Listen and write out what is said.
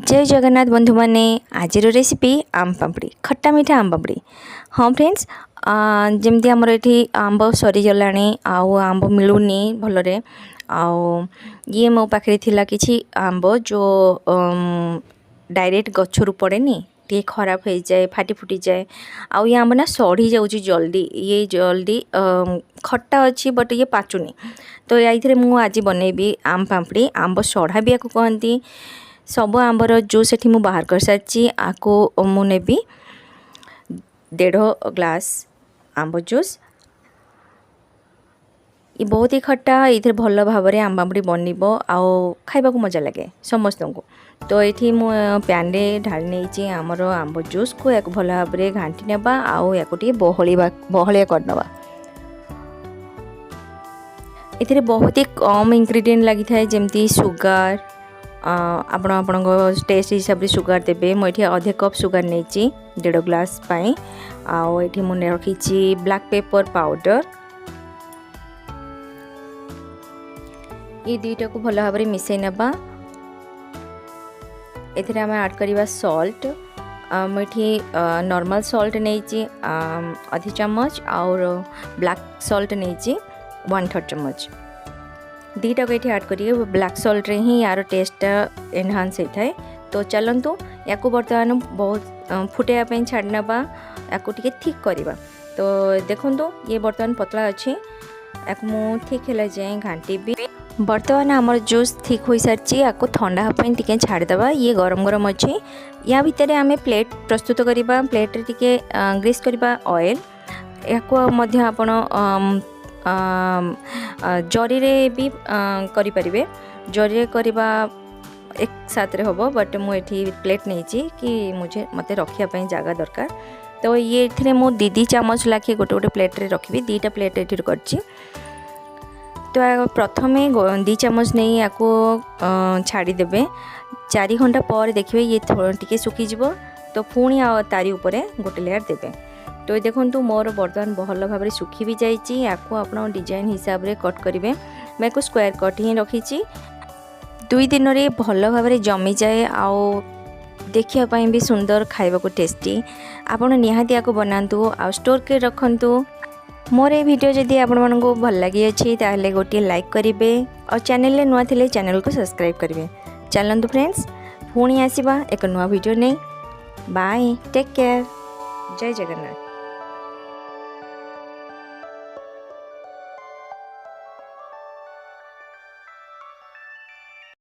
जय जगन्नाथ बंधु मैंने आज रेसिपी आम पापड़ी खट्टा मीठा आम पापड़ी। हाँ फ्रेंड्स, जमती आमर ये आंब सरीगला आउ आंब मिलूनी भलरे ये मो पाखे थिला किछि आंब जो डायरेक्ट गच्छरू पड़ेनी टे खराब हो जाए फाटी फुटी जाए आउ ये आंब ना सड़ी जाऊँगी जल्दी ये जल्दी खट्टा अच्छी बट ये पाचुनी। तो ये मुझे आज बनैबी आम पापड़ी आंब सढ़ा भी आपको कहती। सब आंबर जूस एठी मु बाहर कर सारी आपको मु नेबी 1.5 ग्लास आंब जूस। ये बहुत ही खट्टा ये भल भाव में आम पापड़ी बनब आउ खाइबा को मजा लगे समस्त को। तो ये मु पैन रे ढाली नहीं आमर आंब जूस को या भल भाव में घाटी नेबा आउ या बहलिया करनबा। ये बहुत ही कम इंग्रेडिएंट लगी था जमती सुगार आपण टेस्ट हिसाब से सुगार देबे। मुझे आधे कप सुगार नहीं 1.5 ग्लास पाई आउ ये मुझे रखी ब्लैक पेपर पाउडर। ये दुईटा को भल भाव में मिसई नेबा। एथिरे आम ऐड करवा सॉल्ट मुझे नॉर्मल सॉल्ट नहीं आधी चम्मच और ब्लैक सॉल्ट नहीं 1/3 चम्मच। दीटा को ये ऐड करिए ब्लैक सॉल्ट रे ही यार टेस्ट एनहांस होता है। तो चलतु या बर्तमान बहुत फुटाइवाई छाड़ना या थिक करवा। तो देखो ये बर्तमान पतला अच्छे या थिक है जाए घाटी भी। बर्तमान आमर जूस थिक हो सारी या ठंडा हाँपाई टी छाड़देवा। ये गरम गरम अच्छे या भितर आम प्लेट प्रस्तुत करवा। प्लेट रे ग्रीस करवा ऑयल या आपण जरी रे भी करें जरी करवा एक साथ रे होबो बट मुझे प्लेट नहीं कि मुझे मते रखापी जगह दरकार। तो ये मु 2 चामच लाखे गोटे गोटे प्लेट रे रखी 2टा प्लेट ये कर। तो प्रथमे 2 चामच नहीं या छाड़देवे 4 घंटा पर देखिए ये टी सुखीज। तो पुणी तारी उपरे गोटे लेयर देवे। तो देखो मोर बर्तमान भल भाव में सुखी भी जाइए। आप डिजाइन हिसाब से कट करेंगे। मैं को स्क्वायर कट ही रखी 2 दिन में भल भाव में जमी जाए आउ देखापी भी सुंदर खाइबा को टेस्टी। आपड़ निहाती या बनातु आ स्टोर कर रखु। मोर ये वीडियो जदि आपण को भल लगी ताहले गोटे लाइक करेंगे और चैनल नुआ थे चैनल को सब्सक्राइब करेंगे। चलतु फ्रेंड्स पुणी आसवा एक नुआ वीडियो नहीं। बाय टेक केयर जय जगन्नाथ।